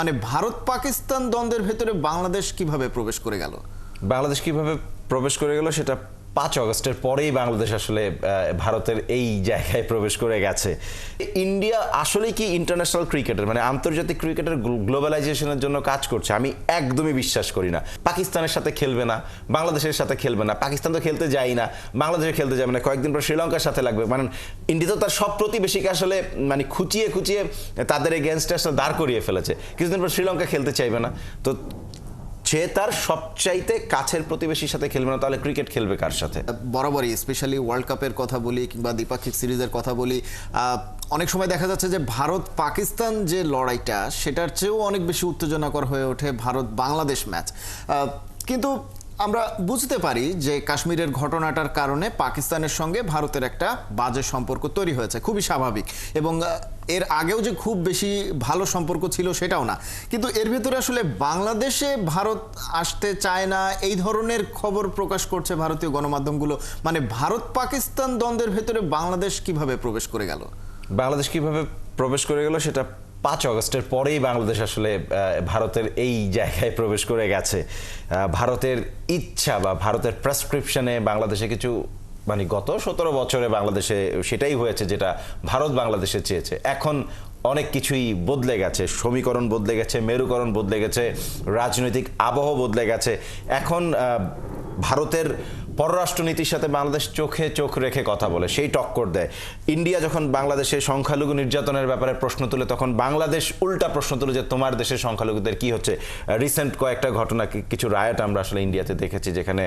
মানে ভারত পাকিস্তান দ্বন্দ্বের ভেতরে বাংলাদেশ কিভাবে প্রবেশ করে গেল? বাংলাদেশ কিভাবে প্রবেশ করে গেল সেটা 5 আগস্টের পরেই বাংলাদেশ আসলে ভারতের এই জায়গায় প্রবেশ করে গেছে। ইন্ডিয়া আসলে কি ইন্টারন্যাশনাল ক্রিকেটের মানে আন্তর্জাতিক ক্রিকেটের গ্লোবালাইজেশনের জন্য কাজ করছে? আমি একদমই বিশ্বাস করি না। পাকিস্তানের সাথে খেলবে না, বাংলাদেশের সাথে খেলবে না, পাকিস্তান তো খেলতে যায় না, বাংলাদেশে খেলতে যাবে না, কয়েকদিন পর শ্রীলঙ্কার সাথে লাগবে। মানে ইন্ডিয়া তো তার সব প্রতিবেশীকে আসলে মানে খুঁচিয়ে খুঁচিয়ে তাদের এগেনস্টে আসলে দাঁড় করিয়ে ফেলেছে। কিছুদিন পর শ্রীলঙ্কা খেলতে চাইবে না, তো সে তার সবচাইতে কাছের প্রতিবেশীর সাথে খেলবে না, তাহলে ক্রিকেট খেলবে কার সাথে? বরাবরই স্পেশালি ওয়ার্ল্ড কাপের কথা বলি কিংবা দ্বিপাক্ষিক সিরিজের কথা বলি, অনেক সময় দেখা যাচ্ছে যে ভারত পাকিস্তান যে লড়াইটা সেটার চেয়েও অনেক বেশি উত্তেজনাকর হয়ে ওঠে ভারত বাংলাদেশ ম্যাচ। কিন্তু আমরা বুঝতে পারি যে কাশ্মীরের ঘটনাটার কারণে পাকিস্তানের সঙ্গে ভারতের একটা বাজে সম্পর্ক তৈরি হয়েছে, খুবই স্বাভাবিক। এবং এর আগেও যে খুব বেশি ভালো সম্পর্ক ছিল সেটাও না, কিন্তু এর ভেতরে আসলে বাংলাদেশে ভারত আসতে চায় না এই ধরনের খবর প্রকাশ করছে ভারতীয় গণমাধ্যমগুলো। মানে ভারত পাকিস্তান দ্বন্দ্বের ভেতরে বাংলাদেশ কিভাবে প্রবেশ করে গেল? বাংলাদেশ কিভাবে প্রবেশ করে গেল সেটা 5 আগস্টের পরেই বাংলাদেশ আসলে ভারতের এই জায়গায় প্রবেশ করে গেছে। ভারতের ইচ্ছা বা ভারতের প্রেসক্রিপশনে বাংলাদেশে কিছু মানে গত 17 বছরে বাংলাদেশে সেটাই হয়েছে যেটা ভারত বাংলাদেশে চেয়েছে। এখন অনেক কিছুই বদলে গেছে, সমীকরণ বদলে গেছে, মেরুকরণ বদলে গেছে, রাজনৈতিক আবহ বদলে গেছে। এখন ভারতের পররাষ্ট্রনীতির সাথে বাংলাদেশ চোখে চোখ রেখে কথা বলে, সেই টক্কর দেয়। ইন্ডিয়া যখন বাংলাদেশে সংখ্যালঘু নির্যাতনের ব্যাপারে প্রশ্ন তুলে, তখন বাংলাদেশ উল্টা প্রশ্ন তুলে যে তোমার দেশের সংখ্যালঘুদের কি হচ্ছে। রিসেন্ট কয়েকটা ঘটনা, কিছু রায়ট আমরা আসলে ইন্ডিয়াতে দেখেছি যেখানে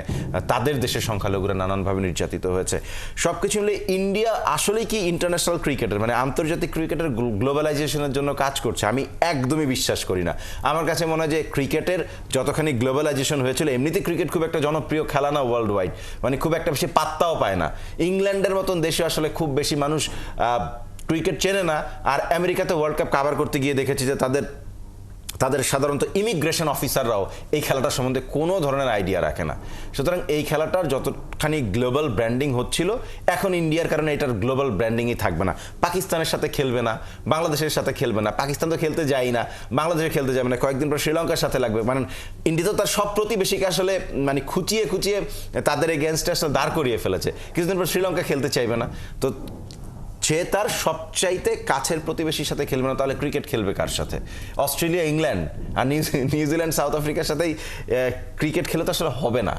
তাদের দেশের সংখ্যালঘুরা নানানভাবে নির্যাতিত হয়েছে। সব কিছু মিলে ইন্ডিয়া আসলে কি ইন্টারন্যাশনাল ক্রিকেটের মানে আন্তর্জাতিক ক্রিকেটের গ্লোবালাইজেশনের জন্য কাজ করছে? আমি একদমই বিশ্বাস করি না। আমার কাছে মনে হয় যে ক্রিকেটের যতখানি গ্লোবালাইজেশন হয়েছিল, এমনিতে ক্রিকেট খুব একটা জনপ্রিয় খেলা না ওয়ার্ল্ড ওয়াইড, মানে খুব একটা বেশি পাত্তাও পায় না। ইংল্যান্ডের মতন দেশে আসলে খুব বেশি মানুষ ক্রিকেট চেনে না। আর আমেরিকাতে ওয়ার্ল্ড কাপ কাভার করতে গিয়ে দেখেছি যে তাদের সাধারণত ইমিগ্রেশন অফিসাররাও এই খেলাটার সম্বন্ধে কোনো ধরনের আইডিয়া রাখে না। সুতরাং এই খেলাটার যতখানি গ্লোবাল ব্র্যান্ডিং হচ্ছিল, এখন ইন্ডিয়ার কারণে এটার গ্লোবাল ব্র্যান্ডিংই থাকবে না। পাকিস্তানের সাথে খেলবে না, বাংলাদেশের সাথে খেলবে না, পাকিস্তান তো খেলতে যায় না, বাংলাদেশে খেলতে যাবে না, কয়েকদিন পর শ্রীলঙ্কার সাথে লাগবে। মানে ইন্ডিয়া তো তার সব প্রতিবেশীকে আসলে মানে খুঁচিয়ে খুঁচিয়ে তাদের এগেনস্টে আসলে দাঁড় করিয়ে ফেলেছে। কিছুদিন পর শ্রীলঙ্কা খেলতে চাইবে না, তো সে তার সবচাইতে কাছের প্রতিবেশীর সাথে খেলবে না, তাহলে ক্রিকেট খেলবে কার সাথে? অস্ট্রেলিয়া, ইংল্যান্ড আর নিউজিল্যান্ড, সাউথ আফ্রিকার সাথেই ক্রিকেট খেলে তো আসলে হবে না।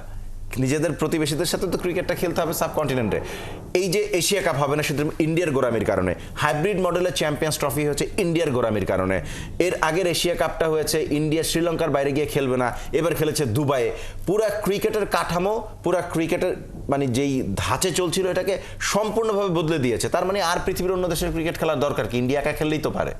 নিজেদের প্রতিবেশীদের সাথে তো ক্রিকেটটা খেলতে হবে সাবকন্টিনেন্টে। এই যে এশিয়া কাপ হবে না শুধু ইন্ডিয়ার গোড়ামির কারণে, হাইব্রিড মডেলের চ্যাম্পিয়ন্স ট্রফি হচ্ছে ইন্ডিয়ার গোড়ামির কারণে। এর আগের এশিয়া কাপটা হয়েছে ইন্ডিয়া শ্রীলঙ্কার বাইরে গিয়ে খেলবে না, এবার খেলেছে দুবাইয়ে। পুরা ক্রিকেটের কাঠামো, পুরা ক্রিকেটের মানে যেই ধাঁচে চলছিল এটাকে সম্পূর্ণভাবে বদলে দিয়েছে। তার মানে আর পৃথিবীর অন্য দেশের ক্রিকেট খেলার দরকার কি? ইন্ডিয়া একা খেললেই তো পারে।